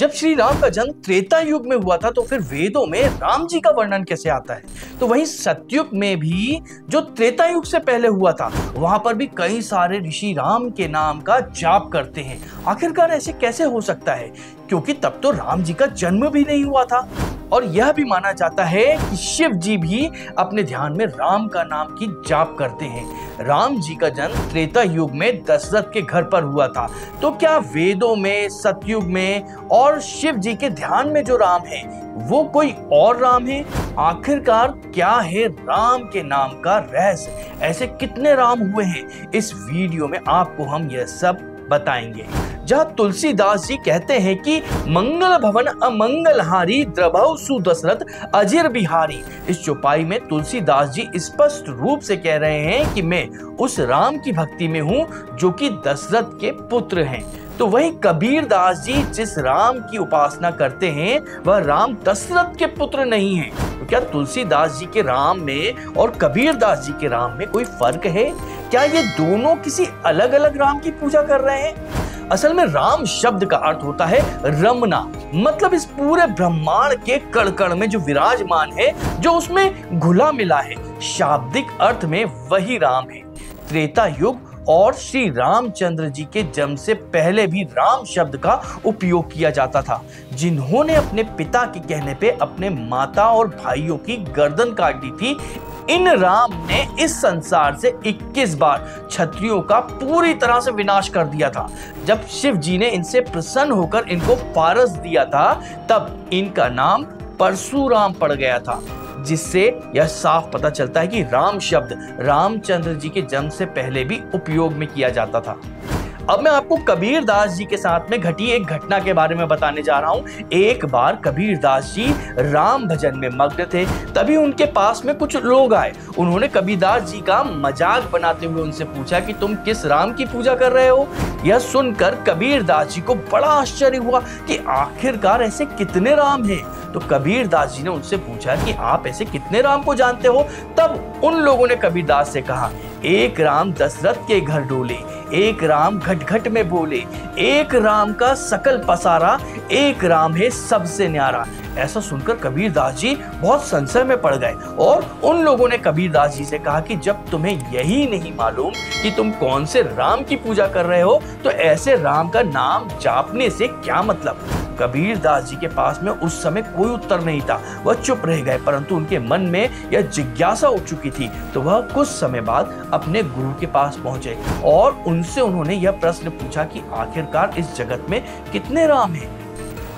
जब श्री राम का जन्म त्रेता युग में हुआ था तो फिर वेदों में राम जी का वर्णन कैसे आता है? तो वहीं सतयुग में भी जो त्रेता युग से पहले हुआ था वहां पर भी कई सारे ऋषि राम के नाम का जाप करते हैं। आखिरकार ऐसे कैसे हो सकता है? क्योंकि तब तो राम जी का जन्म भी नहीं हुआ था। और यह भी माना जाता है कि शिव जी भी अपने ध्यान में राम का नाम की जाप करते हैं। राम जी का जन्म त्रेता युग में दशरथ के घर पर हुआ था। तो क्या वेदों में, सतयुग में और शिव जी के ध्यान में जो राम है वो कोई और राम है? आखिरकार क्या है राम के नाम का रहस्य? ऐसे कितने राम हुए हैं? इस वीडियो में आपको हम यह सब बताएंगे। जहां तुलसीदास जी कहते हैं कि मंगल भवन अमंगलहारी द्रभव सुदशरथ अजिर बिहारी। इस चौपाई में तुलसीदास जी स्पष्ट रूप से कह रहे हैं कि मैं उस राम की भक्ति में हूं जो कि दशरथ के पुत्र हैं। तो वहीं कबीर दास जी जिस राम की उपासना करते हैं वह राम दशरथ के पुत्र नहीं है। तो क्या तुलसीदास जी के राम में और कबीर दास जी के राम में कोई फर्क है? क्या ये दोनों किसी अलग अलग राम की पूजा कर रहे हैं? असल में राम शब्द का अर्थ होता है रमना, मतलब इस पूरे ब्रह्मांड के कण कण में जो विराजमान है, जो उसमें घुला मिला है। शाब्दिक अर्थ में वही राम है। त्रेता युग और श्री रामचंद्र जी के जन्म से पहले भी राम शब्द का उपयोग किया जाता था। जिन्होंने अपने पिता के कहने पे अपने माता और भाइयों की गर्दन काट दी थी, इन राम ने इस संसार से 21 बार क्षत्रियों का पूरी तरह से विनाश कर दिया था। जब शिव जी ने इनसे प्रसन्न होकर इनको पारस दिया था तब इनका नाम परशुराम पड़ गया था, जिससे यह साफ पता चलता है कि राम शब्द रामचंद्र जी के जन्म से पहले भी उपयोग में किया जाता था। अब मैं आपको कबीर दास जी के साथ में घटी एक घटना के बारे में बताने जा रहा हूं। एक बार कबीर दास जी राम भजन में मग्न थे, तभी उनके पास में कुछ लोग आए। उन्होंने कबीर दास जी का मजाक बनाते हुए उनसे पूछा कि तुम किस राम की पूजा कर रहे हो? यह सुनकर कबीर दास जी को बड़ा आश्चर्य हुआ कि आखिरकार ऐसे कितने राम हैं। तो कबीर दास जी ने उनसे पूछा कि आप ऐसे कितने राम को जानते हो? तब उन लोगों ने कबीर दास से कहा, एक राम दशरथ के घर डोले, एक राम घट घट में बोले, एक राम का सकल पसारा, एक राम है सबसे न्यारा। ऐसा सुनकर कबीर दास जी बहुत संशय में पड़ गए और उन लोगों ने कबीर दास जी से कहा कि जब तुम्हें यही नहीं मालूम कि तुम कौन से राम की पूजा कर रहे हो तो ऐसे राम का नाम जापने से क्या मतलब? कबीर दास जी के पास में उस समय कोई उत्तर नहीं था। वह चुप रह गए, परंतु उनके मन में यह जिज्ञासा उठ चुकी थी। तो वह कुछ समय बाद अपने गुरु के पास पहुंचे और उनसे उन्होंने यह प्रश्न पूछा कि आखिरकार इस जगत में कितने राम हैं?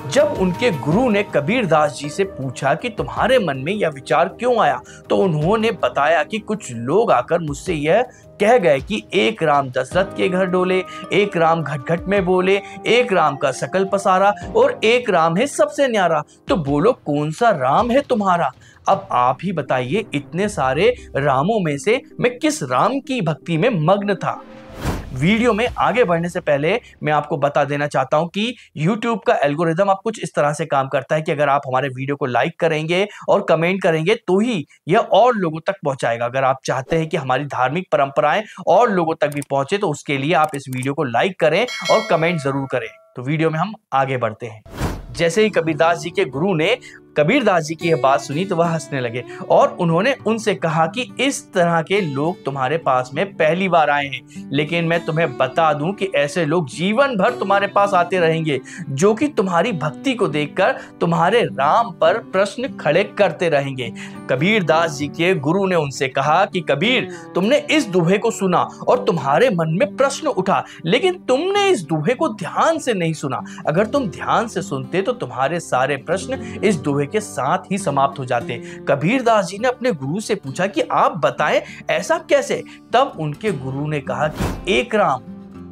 जब उनके गुरु ने कबीर दास जी से पूछा कि तुम्हारे मन में यह विचार क्यों आया, तो उन्होंने बताया कि कुछ लोग आकर मुझसे यह कह गए कि एक राम दशरथ के घर डोले, एक राम घट घट में बोले, एक राम का सकल पसारा और एक राम है सबसे न्यारा। तो बोलो कौन सा राम है तुम्हारा? अब आप ही बताइए, इतने सारे रामों में से मैं किस राम की भक्ति में मग्न था? वीडियो में आगे बढ़ने से पहले मैं आपको बता देना चाहता हूं कि YouTube का एल्गोरिदम अब कुछ इस तरह से काम करता है कि अगर आप हमारे वीडियो को लाइक करेंगे और कमेंट करेंगे तो ही यह और लोगों तक पहुंचाएगा। अगर आप चाहते हैं कि हमारी धार्मिक परंपराएं और लोगों तक भी पहुंचे तो उसके लिए आप इस वीडियो को लाइक करें और कमेंट जरूर करें। तो वीडियो में हम आगे बढ़ते हैं। जैसे ही कबीरदास जी के गुरु ने कबीरदास जी की यह बात सुनी तो वह हंसने लगे और उन्होंने उनसे कहा कि इस तरह के लोग तुम्हारे पास में पहली बार आए हैं, लेकिन मैं तुम्हें बता दूं कि ऐसे लोग जीवन भर तुम्हारे पास आते रहेंगे जो कि तुम्हारी भक्ति को देखकर तुम्हारे राम पर प्रश्न खड़े करते रहेंगे। कबीरदास जी के गुरु ने उनसे कहा कि कबीर, तुमने इस दोहे को सुना और तुम्हारे मन में प्रश्न उठा, लेकिन तुमने इस दोहे को ध्यान से नहीं सुना। अगर तुम ध्यान से सुनते तो तुम्हारे सारे प्रश्न इस दोहे के साथ ही समाप्त हो जाते। कबीरदास जी ने अपने गुरु से पूछा कि आप बताएं ऐसा कैसे? तब उनके गुरु ने कहा कि एक राम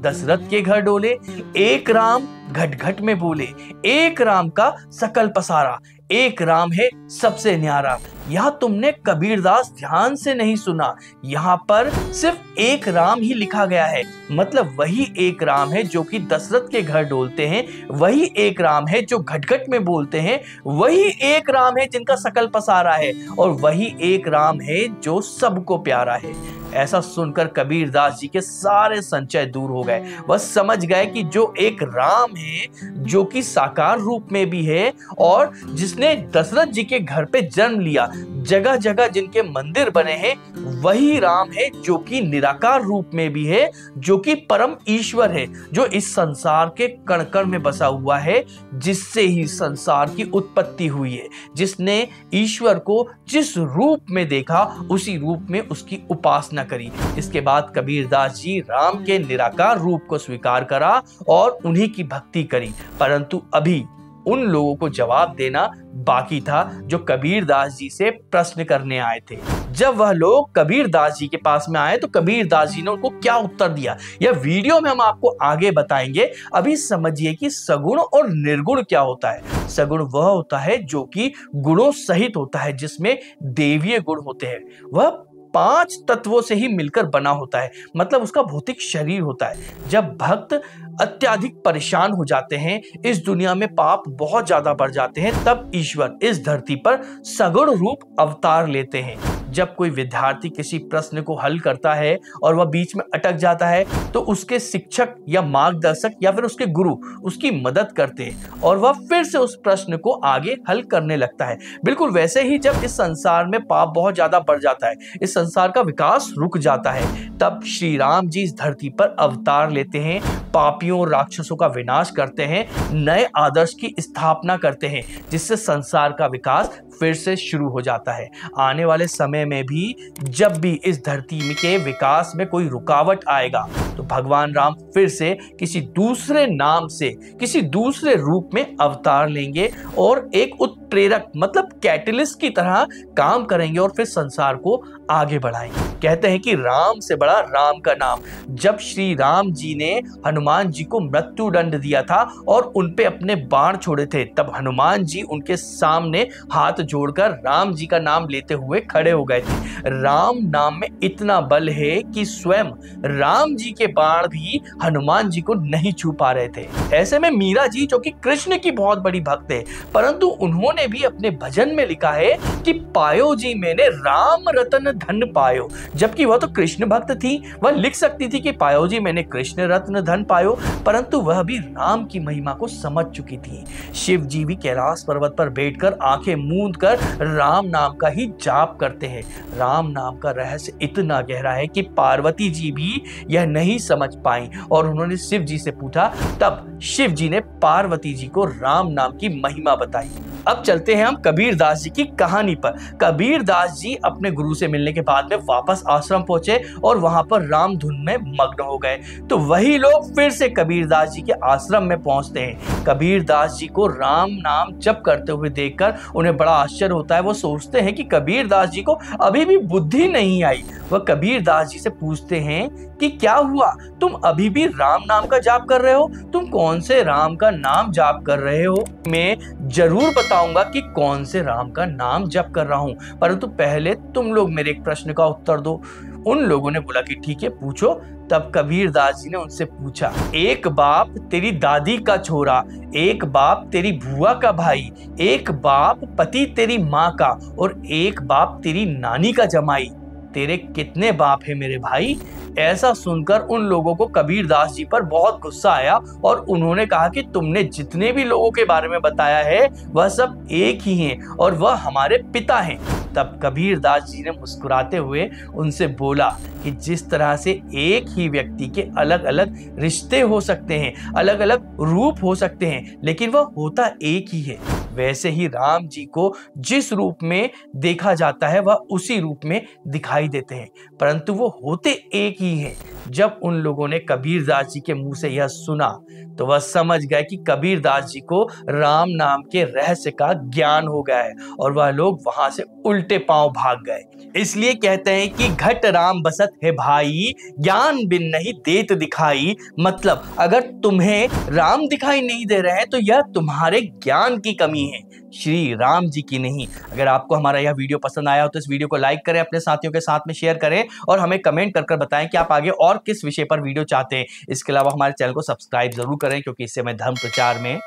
दशरथ के घर डोले, एक राम घट घट में बोले, एक राम का सकल पसारा, एक राम है सबसे न्यारा। यहाँ तुमने कबीरदास ध्यान से नहीं सुना। यहाँ पर सिर्फ एक राम ही लिखा गया है, मतलब वही एक राम है जो कि दशरथ के घर डोलते हैं, वही एक राम है जो घट घट में बोलते हैं, वही एक राम है जिनका सकल पसारा है और वही एक राम है जो सबको प्यारा है। ऐसा सुनकर कबीरदास जी के सारे संचय दूर हो गए। वह समझ गए कि जो एक राम है जो कि साकार रूप में भी है और जिसने दशरथ जी के घर पे जन्म लिया, जगह जगह जिनके मंदिर बने हैं, वही राम है जो कि निराकार रूप में भी है, जो कि परम ईश्वर है, जो इस संसार के कण कण में बसा हुआ है, जिससे ही संसार की उत्पत्ति हुई है। जिसने ईश्वर को जिस रूप में देखा उसी रूप में उसकी उपासना करी। इसके बाद कबीरदास जी राम के निराकार रूप को स्वीकार करा और उन्हीं की भक्ति करी। परंतु अभी उन लोगों को जवाब देना बाकी था जो कबीरदास जी से प्रश्न करने आए थे। जब वह लोग कबीरदास जी के पास में आए तो कबीरदास जी ने उनको क्या उत्तर दिया, यह वीडियो में हम आपको आगे बताएंगे। अभी समझिए कि सगुण और निर्गुण क्या होता है। सगुण वह होता है जो कि गुणों सहित होता है, जिसमें देवीय गुण होते हैं। वह 5 तत्वों से ही मिलकर बना होता है, मतलब उसका भौतिक शरीर होता है। जब भक्त अत्यधिक परेशान हो जाते हैं, इस दुनिया में पाप बहुत ज्यादा बढ़ जाते हैं, तब ईश्वर इस धरती पर सगुण रूप अवतार लेते हैं। जब कोई विद्यार्थी किसी प्रश्न को हल करता है और वह बीच में अटक जाता है तो उसके शिक्षक या मार्गदर्शक या फिर उसके गुरु उसकी मदद करते हैं और वह फिर से उस प्रश्न को आगे हल करने लगता है। बिल्कुल वैसे ही जब इस संसार में पाप बहुत ज्यादा बढ़ जाता है, इस संसार का विकास रुक जाता है, तब श्री राम जी इस धरती पर अवतार लेते हैं, पापियों और राक्षसों का विनाश करते हैं, नए आदर्श की स्थापना करते हैं, जिससे संसार का विकास फिर से शुरू हो जाता है। आने वाले समय में भी जब भी इस धरती के विकास में कोई रुकावट आएगा तो भगवान राम फिर से किसी दूसरे नाम से, किसी दूसरे रूप में अवतार लेंगे और एक उत्प्रेरक मतलब कैटलिस्ट की तरह काम करेंगे और फिर संसार को आगे बढ़ाएंगे। कहते हैं कि राम से बड़ा राम का नाम। जब श्री राम जी ने हनुमान जी को मृत्यु दंड दिया था और उन पे अपने बाण छोड़े थे, तब हनुमान जी उनके सामने हाथ जोड़कर राम जी का नाम लेते हुए खड़े हो गए थे। राम नाम में इतना बल है कि स्वयं राम जी के बाण भी हनुमान जी को नहीं छू पा रहे थे। ऐसे में मीरा जी जो कि कृष्ण की बहुत बड़ी भक्त है, परंतु उन्होंने भी अपने भजन में लिखा है कि पायो जी मैंने राम रतन धन पायो। जबकि वह तो कृष्ण भक्त थी, वह लिख सकती थी कि पायो जी मैंने कृष्ण रत्न धन पायो, परंतु वह भी राम की महिमा को समझ चुकी थी। शिव जी भी कैलाश पर्वत पर बैठकर आंखें मूंद कर राम नाम का ही जाप करते हैं। राम नाम का रहस्य इतना गहरा है कि पार्वती जी भी यह नहीं समझ पाई और उन्होंने शिव जी से पूछा, तब शिव जी ने पार्वती जी को राम नाम की महिमा बताई। अब चलते हैं हम कबीरदास जी की कहानी पर। कबीरदास जी अपने गुरु से मिलने के बाद में वापस आश्रम पहुंचे और वहां पर राम धुन में मग्न हो गए। तो वही लोग फिर से कबीरदास जी के आश्रम में पहुंचते हैं। कबीरदास जी को राम नाम जप करते हुए देखकर उन्हें बड़ा आश्चर्य होता है। वो सोचते हैं कि कबीरदास जी को अभी भी बुद्धि नहीं आई। वह कबीरदास जी से पूछते हैं कि क्या हुआ, तुम अभी भी राम नाम का जाप कर रहे हो? तुम कौन से राम का नाम जाप कर रहे हो? मैं जरूर बताऊंगा कि कौन से राम का नाम जप कर रहा हूं, परंतु पहले तुम लोग मेरे एक प्रश्न का उत्तर दो। उन लोगों ने बोला कि ठीक है पूछो। तब कबीरदास जी ने उनसे पूछा, एक बाप तेरी दादी का छोरा, एक बाप तेरी बुआ का भाई, एक बाप पति तेरी माँ का और एक बाप तेरी नानी का जमाई, तेरे कितने बाप है मेरे भाई? ऐसा सुनकर उन लोगों को कबीरदास जी पर बहुत गुस्सा आया और उन्होंने कहा कि तुमने जितने भी लोगों के बारे में बताया है वह सब एक ही हैं और वह हमारे पिता हैं। तब कबीरदास जी ने मुस्कुराते हुए उनसे बोला कि जिस तरह से एक ही व्यक्ति के अलग अलग रिश्ते हो सकते हैं, अलग अलग रूप हो सकते हैं, लेकिन वह होता एक ही है, वैसे ही राम जी को जिस रूप में देखा जाता है वह उसी रूप में दिखाई देते हैं, परंतु वो होते एक ही हैं। जब उन लोगों ने कबीरदास जी के मुंह से यह सुना तो वह समझ गए कि कबीरदास जी को राम नाम के रहस्य का ज्ञान हो गया है और वह लोग वहां से उल्टे पांव भाग गए। इसलिए कहते हैं कि घट राम बसत है भाई, ज्ञान बिन नहीं देत दिखाई। मतलब अगर तुम्हें राम दिखाई नहीं दे रहे हैं तो यह तुम्हारे ज्ञान की कमी है, श्री राम जी की नहीं। अगर आपको हमारा यह वीडियो पसंद आया हो तो इस वीडियो को लाइक करें, अपने साथियों के साथ में शेयर करें और हमें कमेंट कर बताएं कि आप आगे और किस विषय पर वीडियो चाहते हैं। इसके अलावा हमारे चैनल को सब्सक्राइब जरूर करें क्योंकि इससे हमें धर्म प्रचार में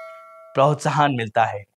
प्रोत्साहन मिलता है।